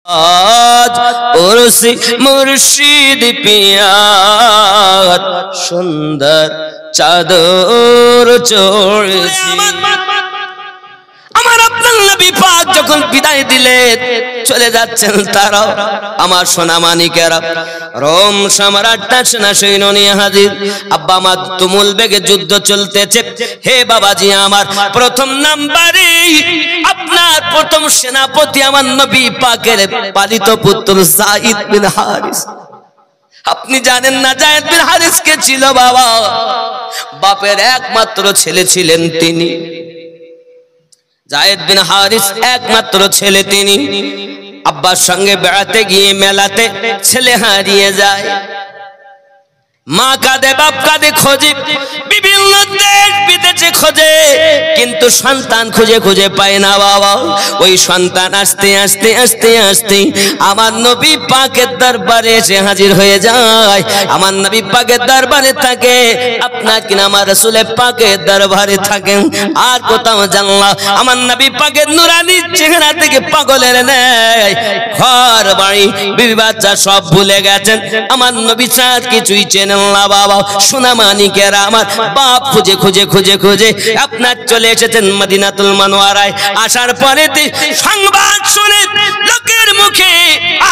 আজ উরসি মুর্শিদ পিয়ার সুন্দর চাদর চড়েছি। আমার আপনার নবী পাক যখন বিদায় দিলেন চলে যাচ্ছেন তারাও আমার সোনা মানিকেরা রোম সম্রাটটা সেনা সৈন্য নিয়ে হাজির। আব্বা আমার তুমুল বেগে যুদ্ধ চলতেছে। হে বাবাজি আমার প্রথম নাম্বারে আপনার প্রথম সেনাপতি আমার নবী পাকের পালিত পুত্র যায়েদ বিন হারিস। আপনি জানেন না যায়েদ বিন হারিস কে ছিল? বাবা বাপের একমাত্র ছেলে ছিলেন তিনি। যায়েদ বিন হারিস একমাত্র ছেলে তিনি। আব্বার সঙ্গে বেড়াতে গিয়ে মেলাতে ছেলে হারিয়ে যায়। মা কাঁদে বাপ কাঁদে খোঁজে বিভিন্ন দেশ বিদেশে খোঁজে কিন্তু সন্তান খুঁজে খুঁজে পায় না বাবা। ওই সন্তান আস্তে আস্তে আস্তে আস্তে আমার নবী পাকের দরবারে এসে হাজির হয়ে যায়। আমার নবী পাকের দরবারে থাকে, আপনার কিনা আমার রাসূলের পাকের দরবারে থাকেন। আর কোথাও জানলা আমার নবী পাকের নুরানি চেহারা থেকে পাগলের নেয় ঘর বাড়ি বিবি বাচ্চা সব ভুলে গেছেন। আমার নবী সাথ কিছুই চেনেন না বাবা। সোনা মানিকেরা আমার বাপ খুঁজে খুঁজে খুঁজে খুঁজে আপনার চলে এসেছেন মদিনাতুল মুনাওয়ারায়। আসার পরে সংবাদ শুনে লোকের মুখে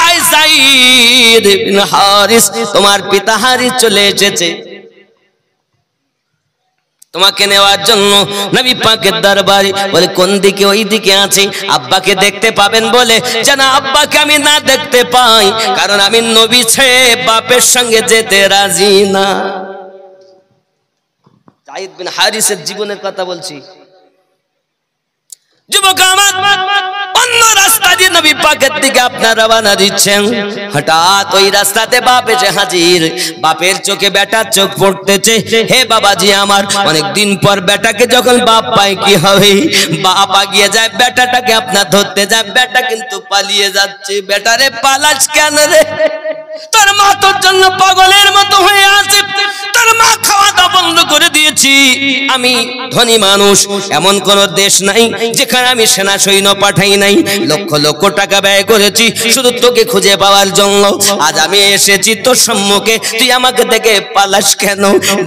আয় যায়েদ বিন হারিস তোমার পিতা হারিস চলে এসেছে তোমাকে নেওয়ার জন্য নবী পাকের দরবারে। বলে কোন দিকে? ওই দিকে আছে। আব্বাকে দেখতে পাবেন বলে যেন আব্বাকে আমি না দেখতে পাই, কারণ আমি নবী ছেড়ে বাপের সঙ্গে যেতে রাজি না। যায়েদ বিন হারিসের জীবনের কথা বলছি। যুবক আমার অন্য রাস্তা দিয়ে নবী পাকের দিকে আপনার রওনা দিচ্ছেন। হঠাৎ ওই রাস্তাতে বাপ এসে হাজির। বাপের চোখে বেটার চোখ পড়তেছে। হে বাবাজি আমার অনেক দিন পর বেটাকে যখন বাপ পায় কি হবে? বাপ আগিয়ে যায় বেটাটাকে আপনার ধরতে যায়, বেটা কিন্তু পালিয়ে যাচ্ছে। বেটারে পালাস কেন রে? তোর মা তোর জন্য পাগলের মতো হয়ে আছে। তোর মা খাওয়া দাওয়া বন্ধ করে দিয়েছি। আমি ধনী মানুষ, এমন কোন দেশ নাই যেখানে আমি সেনা সৈন্য পাঠাই নাই। লক্ষ লক্ষ টাকা ব্যয় করেছি শুধু তোকে খুঁজে পাওয়ার জন্য। আজ আমি এসেছি তোর সম্মুখে, তুই আমাকে দেখে পালাস কেন?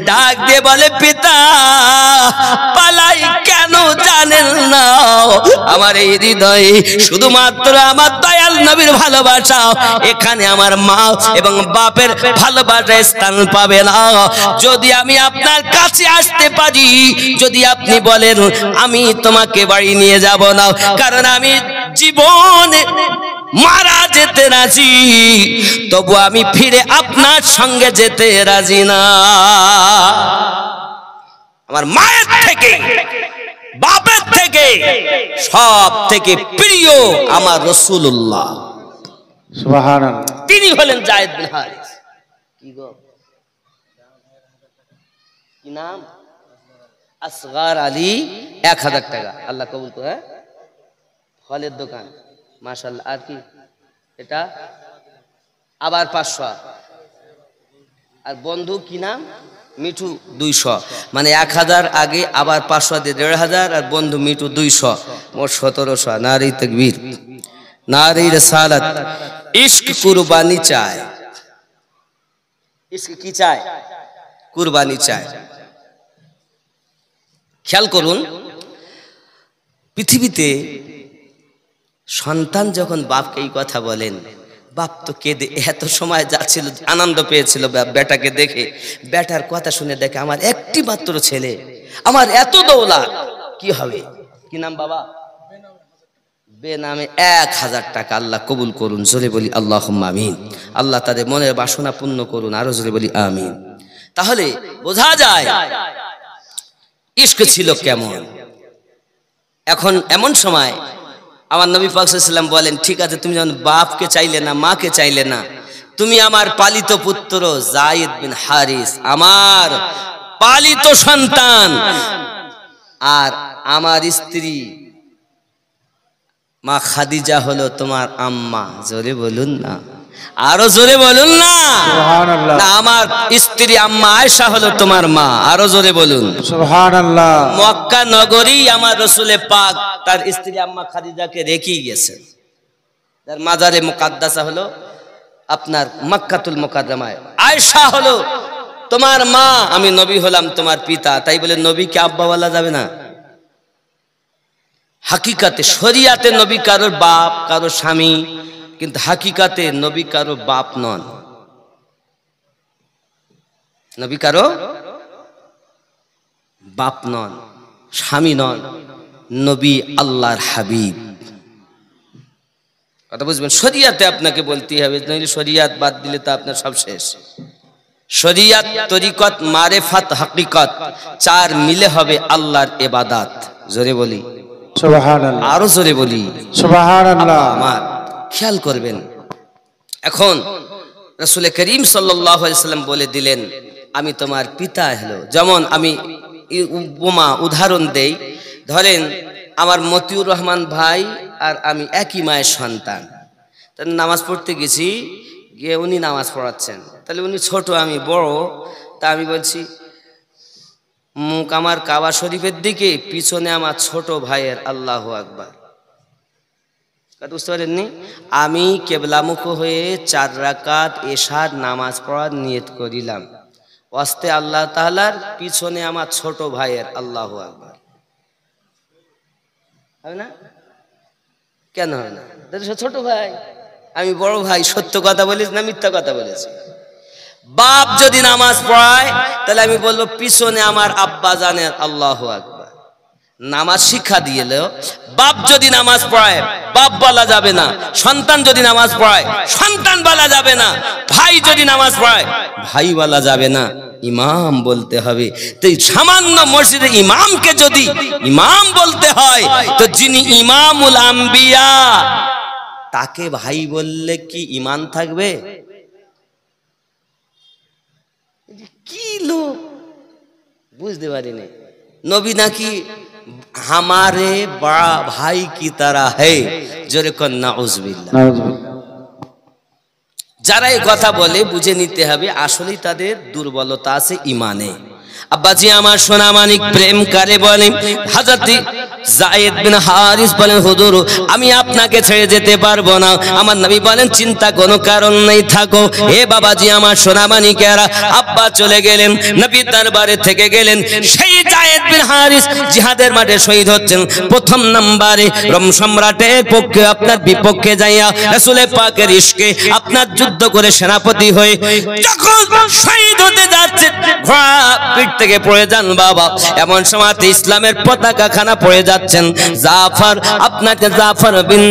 ডাক দিয়ে বলে পিতা পালাই কেন জানেন না? আমার এই হৃদয়ে শুধুমাত্র আমার দয়াল নবীর ভালোবাসা, এখানে আমার মা এবং বাপের ভালোবাসা স্থান পাবে না। যদি আমি আপনার কাছে আসতে পারি, যদি আপনি বলেন আমি তোমাকে বাড়ি নিয়ে যাব না, কারণ আমি জীবনে মারা যেতে রাজি, তবু আমি ফিরে আপনার সঙ্গে যেতে রাজি না। আমার মায়ের থেকে বাপের থেকে সব থেকে প্রিয় আমার রাসূলুল্লাহ সুবহানাল্লাহ, তিনি হলেন যায়েদ বিন হারিস। কি গো কি নাম? আসগার আলী। 1000 টাকা আল্লাহ কবুল করে। ফলের দোকান মাশাআল্লাহ। আর কি এটা? আবার 500। আর বন্ধু কি নাম? মিঠু 200। মানে 1000 আগে আবার 500 দিয়ে 1500, আর বন্ধু মিঠু 200, মোট 1700। নারী তাকবীর, নারী রিসালাত। ইশক কুরবানি চায়। ইশক কি চায়? কুরবানি চায়। খেয়াল করুন, পৃথিবীতে সন্তান যখন বাপকে এই কথা বলেন, বাপ তো কেঁদে, এত সময় যাচ্ছিল, আনন্দ পেয়েছিল বেটাকে দেখে। বেটার কথা শুনে দেখে আমার একটি মাত্র ছেলে, আমার এত দৌলত, কি হবে? কি নাম বাবা? বেনামে 1000 টাকা আল্লাহ কবুল করুন। জোরে বলি আল্লাহুম্মা আমিন। আল্লাহ তাদের মনের বাসনা পূর্ণ করুন। আরো জোরে বলি আমিন। তাহলে বোঝা যায় ইশক ছিল কেমন। এখন এমন সময় আমার নবী পাক সাল্লাল্লাহু আলাইহি ওয়াসাল্লাম বলেন, ঠিক আছে তুমি যখন বাপকে চাইলে না, মাকে চাইলে না, তুমি আমার পালিত পুত্র যায়েদ বিন হারিস, আমার পালিত সন্তান, আর আমার স্ত্রী মা খাদিজা হলো তোমার আম্মা। জোরে বলুন না, আরো জোরে বলুন না সুবহানাল্লাহ। না, আমার স্ত্রী আম্মা আয়েশা হলো তোমার মা। আরো জোরে বলুন সুবহানাল্লাহ। মক্কা নগরী আমার রাসূলে পাক তার স্ত্রী আম্মা খাদিজাকে রেখে গেছেন। যার মাজারে মুকাদ্দাসা হলো আপনার মক্কাতুল মুকাররমায়। আয়েশা হলো তোমার মা, আমি নবী হলাম তোমার পিতা, তাই বলে নবীকে আব্বা বলা যাবে না। হাকিকাতে শরিয়াতে নবী কারোর বাপ, কারো স্বামী, কিন্তু হাকিকাতে নবী কারো বাপ নন, নবী কারো বাপ নন, স্বামী নন, নবী আল্লাহর হাবিব। কথা বুঝবেন? শরিয়াতে আপনাকে বলতে হবে, নইলে শরিয়াত বাদ দিলে তো আপনার সব শেষ। শরিয়াত, তরিকত, মারেফাত, হাকিকত চার মিলে হবে আল্লাহর ইবাদত। জোরে বলি সুবহানাল্লাহ, আরো জোরে বলি সুবহানাল্লাহ। আমার খেয়াল করবেন, এখন রাসূল করিম সাল্লাল্লাহু আলাইহি সাল্লাম বলে দিলেন আমি তোমার পিতা হলো। যেমন আমি উপমা উদাহরণ দেই, ধরেন আমার মতিউর রহমান ভাই আর আমি একই মায়ের সন্তান, তাহলে নামাজ পড়তে গেছি, গিয়ে উনি নামাজ পড়াচ্ছেন, তাহলে উনি ছোট আমি বড়, তা আমি বলছি মুখ আমার কাবা শরীফের দিকে, পিছনে আমার ছোট ভাইয়ের আল্লাহু আকবার। বুঝতে পারেননি? আমি কেবলামুখ হয়ে 4 রাকাত এশার নামাজ পড়ার নিয়ত করিলাম, ওয়াস্তে আল্লাহ তাআলার, পিছনে আমার ছোট ভাইয়ের আল্লাহু আকবার। হবে না? কেন হয় না? ছোট ভাই, আমি বড় ভাই, সত্য কথা বলিস না মিথ্যা কথা বলেছি? বাপ যদি নামাজ পড়ায় তাহলে আমি বলবো পিছনে আমার আব্বা জানের আল্লাহু আকবার। নামাজ শিক্ষা দিয়েলেও বাপ যদি নামাজ পড়ায় বাপ বলা যাবে না, সন্তান যদি নামাজ পড়ায় সন্তান বলা যাবে না, ভাই যদি নামাজ পড়ায় ভাই বলা যাবে না, ইমাম বলতে হবে। তো সামান্য মসজিদে ইমামকে যদি ইমাম বলতে হয়, তো যিনি ইমামুল আম্বিয়া তাকে ভাই বললে কি ঈমান থাকবে? কি লোক বুঝতে পারিনি। নবী নাকি हमारे बड़ा भाई की तरह है, जोरे को नाउजुबिल्लाह। যারা এই কথা বলে বুঝে নিতে হবে আসলেই তাদের দুর্বলতা আছে ঈমানে। আব্বাজি আমার সোনা মানিক প্রেম করে বলে, হযরত যায়েদ বিন হারিস বলেন হুজুর আমি আপনাকে ছেড়ে যেতে পারবো না। আমার নবী বলেন চিন্তা কোনো কারণ নেই, থাকো। হে বাবাজি আমার সোনা মানিকেরা, আব্বা চলে গেলেন, নবী দরবারে থেকে গেলেন। সেই যায়েদ বিন হারিস জিহাদের মাঠে শহীদ হচ্ছেন। প্রথম নম্বরে রোম সম্রাটের পক্ষে আপনার বিপক্ষে যাইয়া রাসূল পাকের ইশকে আপনার যুদ্ধ করে সেনাপতি হয়ে যখন শহীদ হতে যাচ্ছে, ঘোড়া পিঠ থেকে পড়ে যান বাবা। এমন সময় ইসলামের পতাকা খানা পড়ে যাচ্ছেন। জাফর আপনাকে জাফর বিন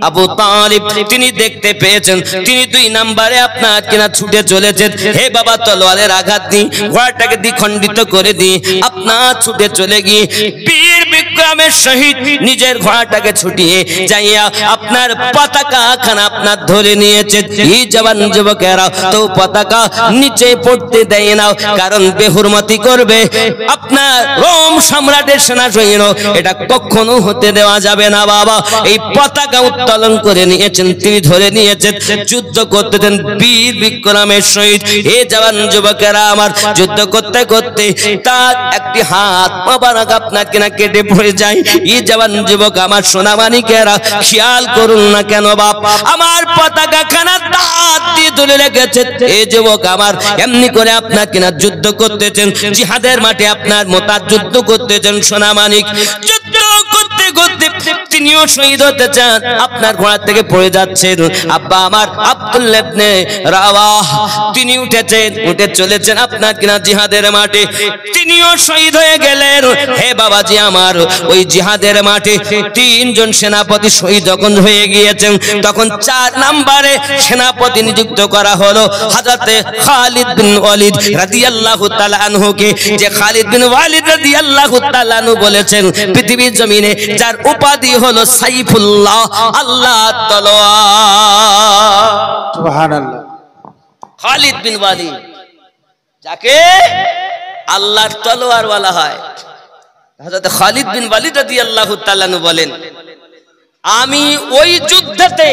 আবু তালিব তিনি দেখতে পেয়েছেন, তিনি 2 নম্বরে আপনার কিনা ছুটে চলেছেন। হে বাবা তলোয়ারের আঘাত দিয়ে ঘোড়াটাকে দ্বিখণ্ডিত করে দিয়ে আপনার ছুটে চলে গিয়ে বীর বিক্রমের সহিত নিজের ঘোড়াটাকে ছুটিয়ে যাইয়া আপনার পতাকা খানা আপনার ধরে নিয়েছে। এই জওয়ান যুবকেরা তো পতাকা নিচে পড়তে দেয় না, কারণ বেহুরমতি করবে আপনার রোম সম্রাটের সেনা সৈন্য, এটা কখনো হতে দেওয়া যাবে না বাবা। এই পতাকা উত্তোলন করে নিয়েছেন, তিনি ধরে নিয়েছেন, যুদ্ধ করতেছেন বীর বিক্রমের সহিত। হে জওয়ান যুবকেরা আমার, যুদ্ধ করতে করতে তার একটি হাত মোবারক আপনার কিনা কেটে পড়ে যায়। এই জওয়ান যুবক আমার সোনা মানিকেরা খেয়াল করুন না কেন বাপ, আমার পতাকা খানা দাঁত দিয়ে তুলে রেখেছে। এই যুবক আমার এমনি করে আপনার কিনা যুদ্ধ করতেছেন, জিহাদের মাঠে আপনার মোতার যুদ্ধ করতেছেন। সোনা মানিক যুদ্ধ করতে করতে তিনিও শহীদ হতে চান, আপনার ঘোড়া থেকে পড়ে যাচ্ছেন। আব্বা আমার আব্দুল্লাহ ইবনে রাওয়াহ তিনি উঠেছেন, উঠে চলেছেন আপনার কিনা জিহাদের মাঠে, তিনিও শহীদ হয়ে গেলেন। হে বাবাজি আমার, ওই জিহাদের মাঠে 3 জন সেনাপতি শহীদ যখন হয়ে গিয়েছেন, তখন 4 নম্বরে সেনাপতি নিযুক্ত করা হলো হযরত খালিদ বিন ওয়ালিদ রাদিয়াল্লাহু তাআলা আনহুকে। যে খালিদ বিন ওয়ালিদ রাদিয়াল্লাহু তাআলা আনহু বলেছেন পৃথিবীর জমিনে যার উপাধি হলো সাইফুল্লাহ, আল্লাহর তলোয়ার। সুবহানাল্লাহ। খালিদ বিন ওয়ালিদ যাকে আল্লাহর তলোয়ার বলা হয়, হযরত খালিদ বিন ওয়ালিদ রাদিয়াল্লাহু তাআলা আনহু বলেন আমি ওই যুদ্ধেতে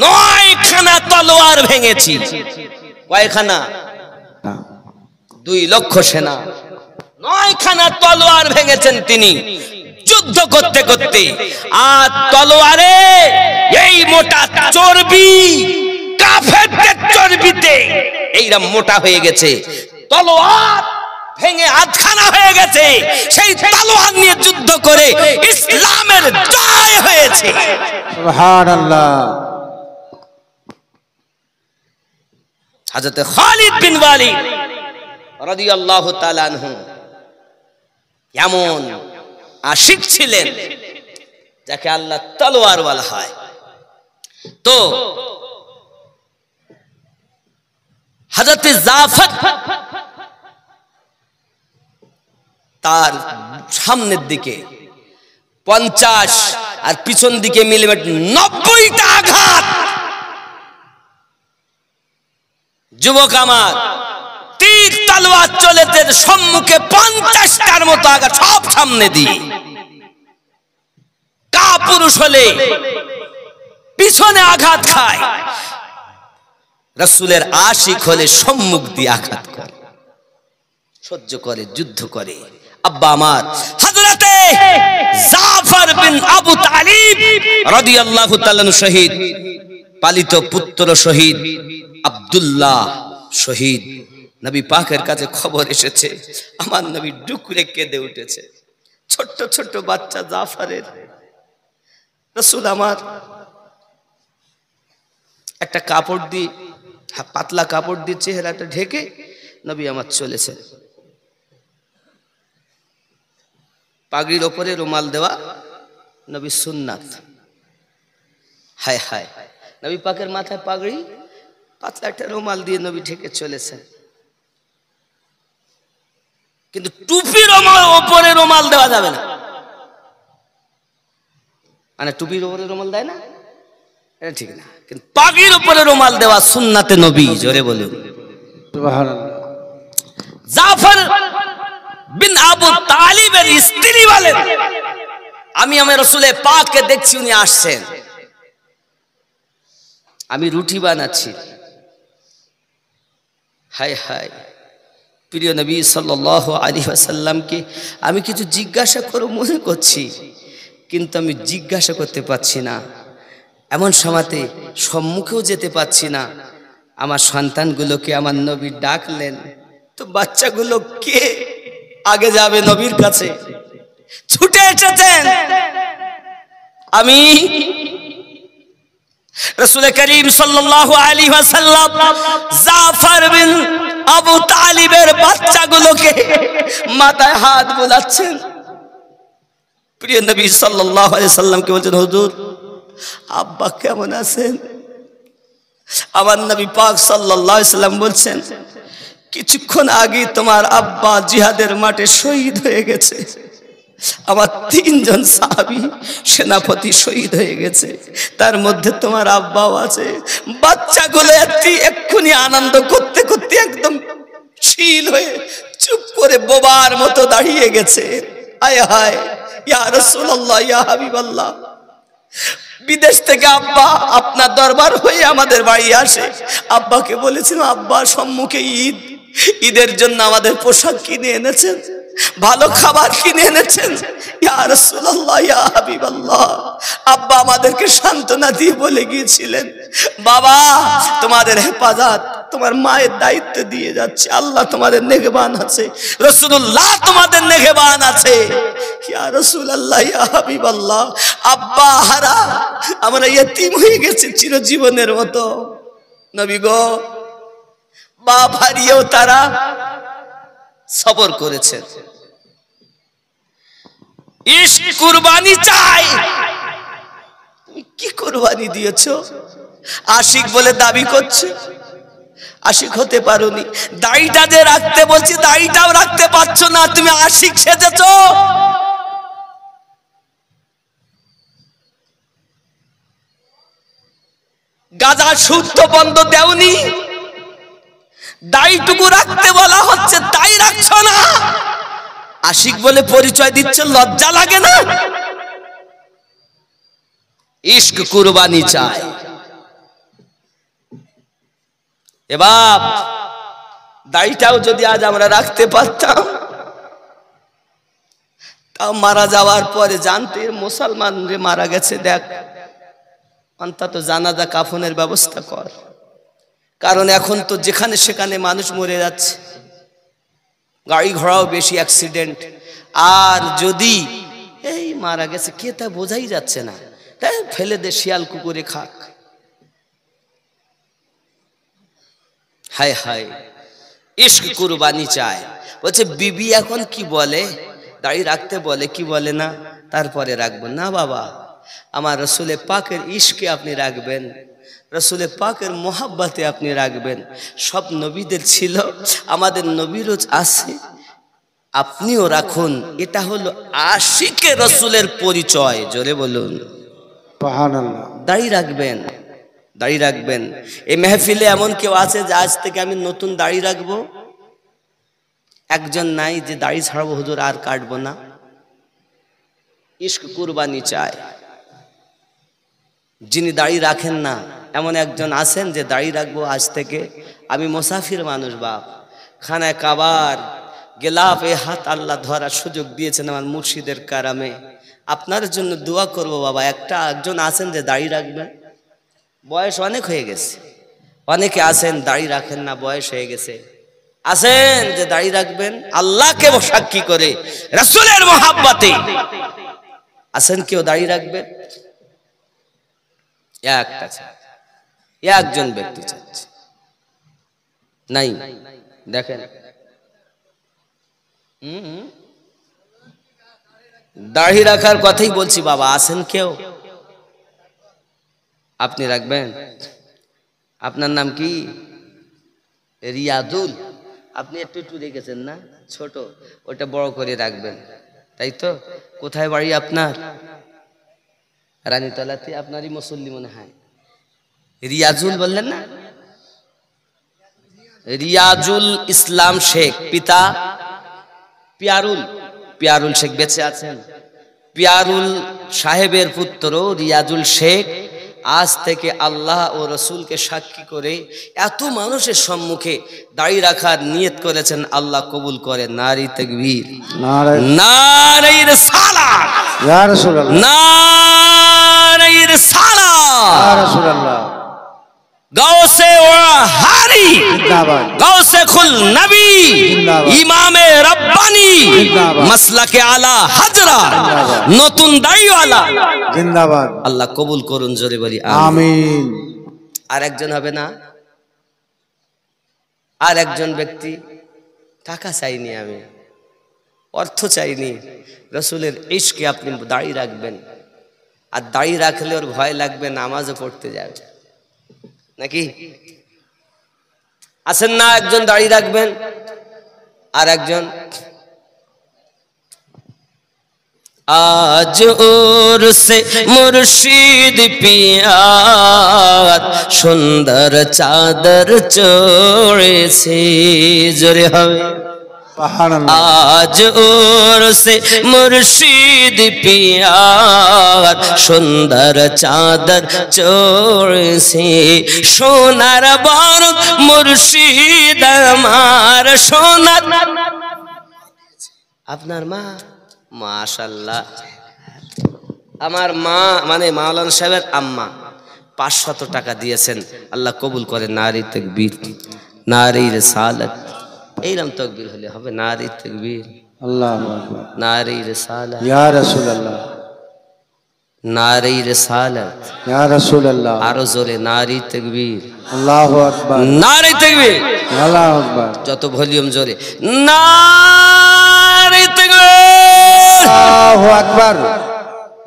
9 খানা তলোয়ার ভেঙেছি। কয়খানা? 2 লক্ষ সেনা 9 খানা তলোয়ার ভেঙেছেন তিনি। যুদ্ধ করতে করতে আর তলোয়ারে এই মোটা চর্বি কাফেরদের চর্বিতে এইরকম মোটা হয়ে গেছে, তলোয়ার ভেঙে আধখানা হয়ে গেছে। সেই তলোয়ার নিয়ে যুদ্ধ করে ইসলামের জয় হয়েছে। সুবহানাল্লাহ। হযরত খালিদ বিন ওয়ালিদ রাদিয়াল্লাহু তাআলা আনহু এমন আশিক ছিলেন যাকে আল্লাহ তলোয়ার বলা হয়। তো হযরত জাফর তার সামনের দিকে 50 আর পিছন দিকে মিলে 90টা আঘাত। যুবক আমার, তীর তলোয়ার চলেছে সম্মুখে 50টার মতো আঘাত, সব সামনে দিয়ে। কাপুরুষ হলে পিছনে আঘাত খায়, রাসূলের আশিক হলে সম্মুখ দিয়ে আঘাত করে, সহ্য করে, যুদ্ধ করে। আব্বা আমার হযরতে জাফর বিন আবু তালিব রাদিয়াল্লাহু তাআলা শহীদ, পালিত পুত্র শহীদ, আব্দুল্লাহ শহীদ। নবী পাকের কাছে খবর এসেছে, আমার নবী ডুকরে কেঁদে উঠেছে। ছোট্ট ছোট্ট বাচ্চা জাফরের। রাসূল আমার একটা কাপড় দিয়ে, পাতলা কাপড় দিয়ে চেহারাটা ঢেকে নবী আমার চলেছেন। পাগড়ির ওপরে রুমাল দেওয়া নবী সুন্নাত। হায় হায়, নবী পাকের মাথায় পাগড়ি, পাতলা একটা রুমাল দিয়ে নবী ঢেকে চলেছেন। কিন্তু টুপির ওপরে রুমাল দেওয়া যাবে না। মানে টুপির ওপরে রুমাল দেয় না, এটা ঠিক না, কিন্তু পাগড়ির উপরে রুমাল দেওয়া সুন্নাতে নবী। জোরে বলুন সুবহানাল্লাহ। জাফর বিন আবু তালিবের স্ত্রী বলেন, আমি আমার রাসূলে পাককে দেখছি, উনি আসছেন, আমি রুটি বানাচ্ছি। হায় হায়, প্রিয় নবী সাল্লাল্লাহু আলাইহি ওয়াসাল্লামকে আমি কিছু জিজ্ঞাসা করব মনে করছি, কিন্তু আমি জিজ্ঞাসা করতে পারছি না। এমন সময়তে সম্মুখেও যেতে পারছি না। আমার সন্তানগুলোকে আমার নবী ডাকলেন, তো বাচ্চাগুলো কে আগে যাবে নবীর কাছে? ছুটে এসেছেন। আমি রাসূল করিম সাল্লাল্লাহু আলাইহি ওয়াসাল্লাম জাফর বিন আবু তালিবের বাচ্চাগুলোকে মাথায় হাত বোলাচ্ছেন। প্রিয় নবী সাল্লাল্লাহু আলাইহি ওয়াসাল্লামকে বলছেন, হুজুর আব্বা কেমন আছেন? আমার নবী পাক সাল্লাল্লাহু আলাইহি ওয়াসাল্লাম বলছেন, কিছুক্ষণ আগে তোমার আব্বা জিহাদের মাঠে শহীদ হয়ে গেছে। আমার 3 জন সাহাবী সেনাপতি শহীদ হয়ে গেছে, তার মধ্যে তোমার আব্বাও আছে। বাচ্চাগুলো এক্ষুনি আনন্দ করতে করতে একদম শিল হয়ে চুপ করে বোবার মতো দাঁড়িয়ে গেছে। আয় হায়, ইয়া রাসূলুল্লাহ, ইয়া হাবিবাল্লাহ, বিদেশ থেকে আব্বা আপনার দরবার হয়ে আমাদের বাড়ি আসে। আব্বাকে বলেছিলাম, আব্বা সম্মুখে ঈদ, ঈদের জন্য আমাদের পোশাক কিনে এনেছেন, ভালো খাবার কিনে এনেছেন। ইয়া রাসূলুল্লাহ, ইয়া হাবিবাল্লাহ, আব্বা আমাদেরকে সান্ত্বনা দিয়ে বলে গিয়েছিলেন, বাবা তোমাদের হেফাজত তোমার মায়ের দায়িত্ব দিয়ে যাচ্ছে, আল্লাহ তোমাদের নেগেবান আছে, রাসূলুল্লাহ তোমাদের নেগেবান আছে। ইয়া রাসূলুল্লাহ, ইয়া হাবিবাল্লাহ, আব্বা হারা আমরা ইতিম হয়ে গেছি চিরজীবনের মতো। নবী গো, বাপ হারিয়েও তারা সবর করেছেন। ইশক কুরবানি চাই। তুমি কি কুরবানি দিয়েছো? আশিক বলে দাবি করছে, আশিক হতে পারোনি। দাড়িটা যে রাখতে বলছি, দাড়িটাও রাখতে পারছো না, তুমি আশিক সেজেছো। গাঁজা সুদ তো বন্ধ দেওনি, দাড়িটুকু রাখতে বলা হচ্ছে, তাই রাখছো না। আশিক বলে পরিচয় দিচ্ছে, লজ্জা লাগে না? ইশক কুরবানি চায়। এ বাপ, দাড়িটাও যদি আজ আমরা রাখতে পারতাম তাও মারা যাওয়ার পরে জানতে মুসলমান রে মারা গেছে, দেখ অন্তত জানাজা কাফনের ব্যবস্থা কর। কারণ এখন তো যেখানে সেখানে মানুষ মরে যাচ্ছে, গাড়ি ঘোড়াও বেশি, অ্যাক্সিডেন্ট। আর যদি এই মারা গেছে কে তা বোঝাই যাচ্ছে না, তাই ফেলে দে, শিয়াল কুকুরে খাক। হায় হায়, ইশক কুরবানি চায়। বলছে বিবি এখন কি বলে, দাড়ি রাখতে বলে কি বলে না, তারপরে রাখবো না। বাবা, আমার রসুলে পাকের ইশকে আপনি রাখবেন, রসুলে পাকের মোহাব্বতে আপনি রাখবেন। সব নবীদের ছিল, আমাদের নবীরও আছে, আপনিও রাখুন। এটা হলো আশিকে রসুলের পরিচয়। জোরে বলুন সুবহানাল্লাহ। দাড়ি রাখবেন, দাড়ি রাখবেন। এই মেহফিলে এমন কেউ আছে যে আজ থেকে আমি নতুন দাড়ি রাখবো? একজন নাই যে দাড়ি ছাড়াবো হুজুর আর কাটবো না। ইশক কুরবানি চায়। যিনি দাড়ি রাখেন না এমন একজন আছেন যে দাড়ি রাখবো আজ থেকে, আমি মুসাফির মানুষ বাপ, খানায় কাবার গেলাফে হাত আল্লাহ ধরার সুযোগ দিয়েছেন আমার মুর্শিদের কারামে, আপনার জন্য দোয়া করব বাবা। একজন আছেন যে দাড়ি রাখবেন, বয়স অনেক হয়ে গেছে। অনেকে আছেন দাড়ি রাখেন না, বয়স হয়ে গেছে। আছেন যে দাড়ি রাখবেন আল্লাহকে সাক্ষী করে, রাসূলের মোহাব্বতে। আছেন কেউ দাড়ি রাখবেন? একজন ব্যক্তি চাচ্ছে, নাই। দেখেন দাড়ি রাখার কথাই বলছি বাবা, আছেন কেউ? আপনি রাখবেন? আপনার নাম কি? রিয়াজুল। আপনি একটু একটু রেখেছেন না, ছোট, ওটা বড় করে রাখবেন, তাই তো? কোথায় বাড়ি আপনার? রানীতলাতে। আপনারই মুসল্লি মনে হয়। রিয়াজুল বললেন না? রিয়াজুল ইসলাম শেখ, পিতা পিয়ারুল। পিয়ারুল শেখ বেঁচে আছেন? পিয়ারুল সাহেবের পুত্র রিয়াজুল শেখ আজ থেকে আল্লাহ ও রসুলকে সাক্ষী করে এত মানুষের সম্মুখে দাড়ি রাখার নিয়ত করেছেন, আল্লাহ কবুল করে। নারী তাকবীর, নারী রিসালাত, ইয়া রাসূলুল্লাহ, নারী রিসালাত, ইয়া রাসূলুল্লাহ। গাউসে ওয়াহারি জিন্দাবাদ, গাউসে খুল নবী, জিন্দাবাদ, ইমামে রব্বানি, জিন্দাবাদ, মাসলাকে আলা হাজরা, নতুন দাড়িওয়ালা, জিন্দাবাদ। আল্লাহ কবুল করুন, জোরে বলি আমিন। আর একজন হবে না? আর একজন ব্যক্তি, টাকা চাইনি আমি, অর্থ চাইনি, রসুলের ইশকে আপনি দাড়ি রাখবেন। আর দাড়ি রাখলে ওর ভয় লাগবে, নামাজও পড়তে যাবে নাকি? আছেন না একজন দাড়ি রাখবেন? আর একজন, আজ ওর সে মুর্শিদ পিয়ার সুন্দর চাদর চড়েছে। জোরে হবে সুবহানাল্লাহ। আজ ওর সে মুর্শিদ পিয়ার সুন্দর চাদর চড়েছে। সোনার বরক মুর্শিদ আমার সোনার। আপনার মা, মাশাআল্লাহ, আমার মা মানে মাওলানা সাহেবের আম্মা 500 টাকা দিয়েছেন, আল্লাহ কবুল করে। নারী তাকবীর, নারী রিসালাত। এইরকম তাকবীর হলে হবে। নারী তাকবীর, আল্লাহু আকবার, নারী রিসালাত, ইয়া রাসূলুল্লাহ, নারী রিসালাত। ইয়া রাসূলুল্লাহ। আরো জোরে নারী তাকবীর, আল্লাহু আকবার, নারী তাকবীর। আল্লাহু আকবার, যত ভলিউম জোরে নারী তাকবীর, আল্লাহু আকবার।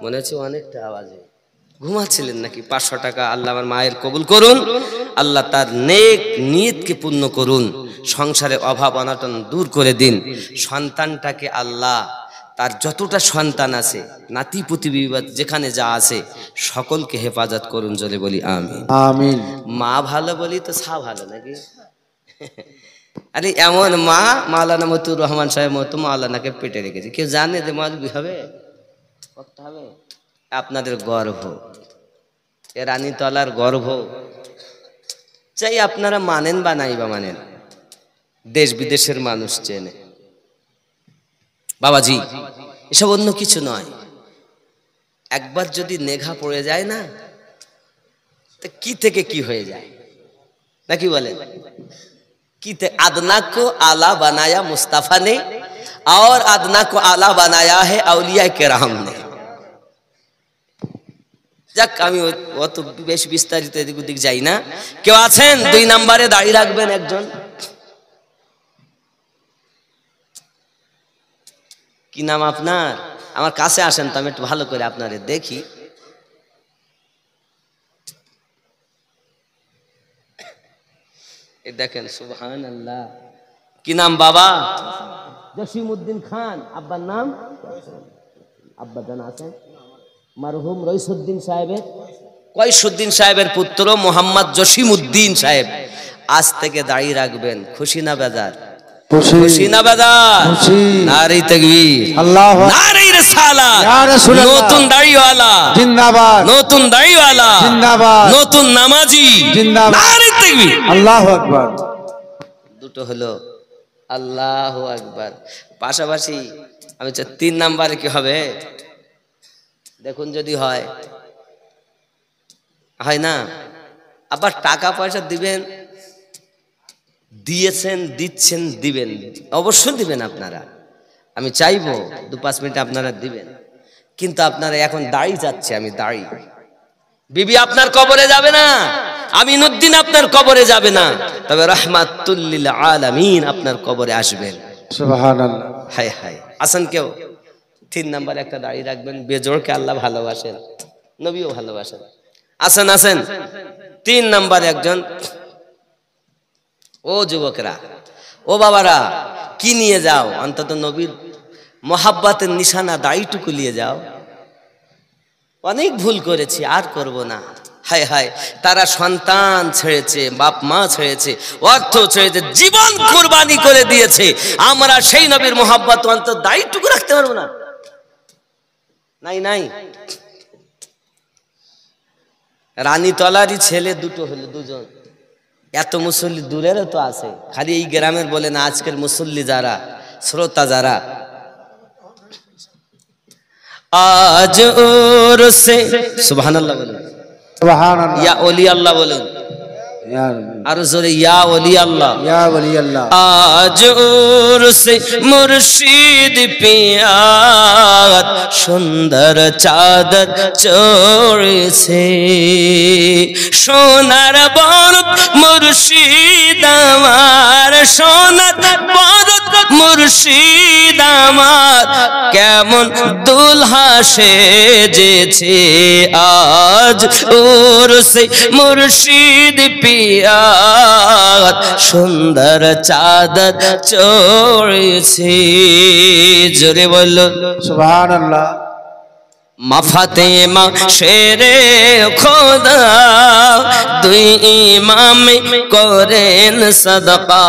মনে হচ্ছে অনেকটা আওয়াজে ঘুমাচ্ছিলেন নাকি? 500 টাকা আল্লাহ আমার মায়ের কবুল করুন, আল্লাহ তার নেক নিয়তকে পূর্ণ করুন, সংসারে অভাব অনটন দূর করে দিন। সন্তানটাকে আল্লাহ তার যতটা সন্তান আছে, নাতি পুতি বিবাদ যেখানে যা আছে, সকলকে হেফাজত করুন, জোরে বলি আমিন। আমিন। মা ভালো বলি তো ছা ভালো নাকি? আরে এমন মা, মাওলানা মতিউর রহমান সাহেব মতো মাওলানাকে পেটে রেখেছে। কেউ জানে যে মালবি হবে, করতে হবে? আপনাদের গর্ব, এ রানীতলার গর্ব। চাই আপনারা মানেন বা নাই বা মানেন, দেশ বিদেশের মানুষ চেনে। বাবাজি এসব অন্য কিছু নয়। একবার যদি নেঘা পড়ে যায় না, তো কি থেকে কি হয়ে যায়, নাকি বলেন? কি আদনা को आला बनाया मुस्तफा ने और अदना को आला बनाया है औलिया केराम ने। যাক, আমি অত বেশ বিস্তারিত এদিক ওদিক যাই না। কেউ আছেন 2 নম্বরে দাঁড়িয়ে রাখবেন একজন? কি নাম আপনার? আমার কাছে আসেন তো, আমি একটু ভালো করে আপনারে দেখি। দেখেন, সুবহানাল্লাহ। কি নাম বাবা? জসিমউদ্দিন খান। আব্বার নাম? আব্বা জান আছেন? মরহুম রইসউদ্দিন সাহেবের, কয়সউদ্দিন সাহেবের পুত্র মোহাম্মদ জসিমউদ্দিন সাহেব। আজ থেকে দাঁড়িয়ে রাখবেন। খুশি না বেজার? খুশি না বেজার? নারে তাকবীর, আল্লাহু আকবার, নারে রিসালাত। ইয়া রাসূলুল্লাহ, নতুন দাড়িওয়ালা জিন্দাবাদ, নতুন দাড়িওয়ালা জিন্দাবাদ, নতুন নামাজি জিন্দাবাদ, নারে তাকবীর, আল্লাহু আকবার। দুটো হলো, আল্লাহু আকবার। পাশাপাশি আমি 3 নম্বরে কি হবে দেখুন, যদি হয় না, আবার টাকা পয়সা দিবেন, দিয়েছেন, দিচ্ছেন, দিবেন, অবশ্যই দিবেন আপনারা। আমি চাইবো 2-5 মিনিট আপনারা দিবেন, কিন্তু আপনারা এখন দাড়ি যাচ্ছে, আমি দাড়ি। বিবি আপনার কবরে যাবে না, আমিনউদ্দিন আপনার কবরে যাবে না, তবে রাহমাতুল লিল আলামিন আপনার কবরে আসবেন। সুবহানাল্লাহ। হায় হায়। আসেন কেউ 3 নম্বরে একটা দাড়ি রাখবেন। বেজোড়কে আল্লাহ ভালোবাসেন, নবীও ভালোবাসেন। আসেন আসেন 3 নম্বরে একজন। ও যুবকরা, ও বাবারা, কি নিয়ে যাও? অন্তত নবীর মোহাব্বতের নিশানা দাড়িটুকু নিয়ে যাও। অনেক ভুল করেছি, আর করব না। হায় হায়, তারা সন্তান ছেড়েছে, বাপ মা ছেড়েছে, অর্থ ছেড়েছে, জীবন কুরবানি করে দিয়েছে। আমরা সেই নবীর মোহাব্বত অন্তত দাড়িটুকু রাখতে পারবো না? নাই নাই। রানীতলারই ছেলে দুটো হলো, 2জন। এত মুসল্লি দূরেরও তো আছে, খালি এই গ্রামের বলে না। আজকের মুসল্লি যারা, শ্রোতা যারা, আজ ওর সে সুবহানাল্লাহ বলুন, সুবহানাল্লাহ, ইয়া ওলি আল্লাহ বলুন, ইয়া রাব্বি, আর জোরে ইয়া ওলি আল্লাহ, ইয়া ওলি আল্লাহ। আজ ওর সে মুর্শিদ পিয়াত সুন্দর চাদর চড়েছে, সোনার বরত মুর্শিদ আমার, সোনার বরত মুর্শিদ আমার, কেমন দুলহা সেজেছে আজ ওর সে মুর্শিদ পিয়াত সুন্দর চাদর চড়েছে। জোরে বলল সুবহানাল্লাহ। মা ফাতেমা শেরে খোদা, 2 ইমাম করেন সদকা।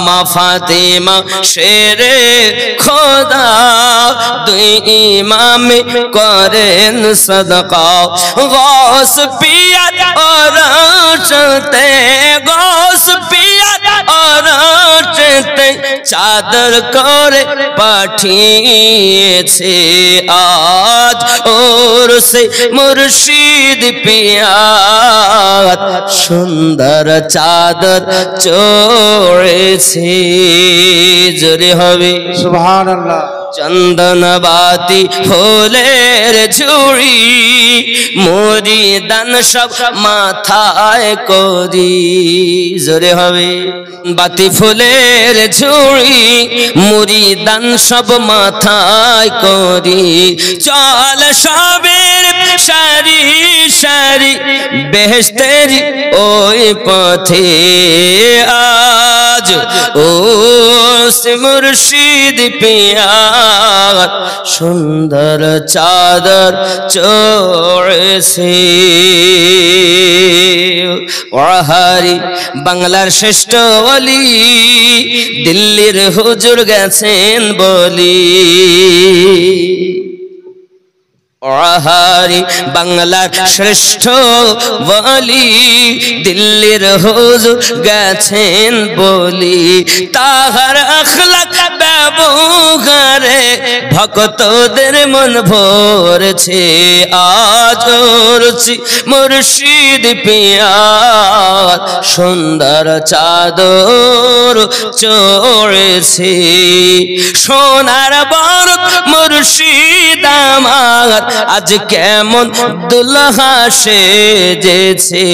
মা ফাতেমা শেরে খোদা, 2 ইমাম করেন সদকা। গৌস পিয়া অরশতে, গৌস পিয়া অরশতে চাদর করে পাঠিয়েছে আজ ওর সে মুর্শিদ পিয়াত সুন্দর চাদর চড়েছে। জোরে হবে সুবহানাল্লাহ। চন্দন বাতি ফুলের ঝুড়ি, মুরিদান সব মাথায় করি। জোরে হবে। বাতি ফুলের ঝুড়ি, মুরিদান সব মাথায় করি। চল সবের সারি সারি বেহেশতের ওই পথে আজ ও মুর্শিদ পিয়াত সুন্দর চাদর চড়েছে। ওয়াহারি বাংলার শ্রেষ্ঠ ওলি, দিল্লির হুজুর গেছেন বলি। আহারি বাংলার শ্রেষ্ঠ ওয়ালি দিল্লির হুজুর গেছেন বলি তাহার আখলাক ব্যবহারে ভক্তদের মন ভরেছে আজ মুর্শিদ পিয়ার সুন্দর চাদর চড়েছে সোনার বরক মুর্শিদ আমার আজ কেমন দুলহা সেজেছে।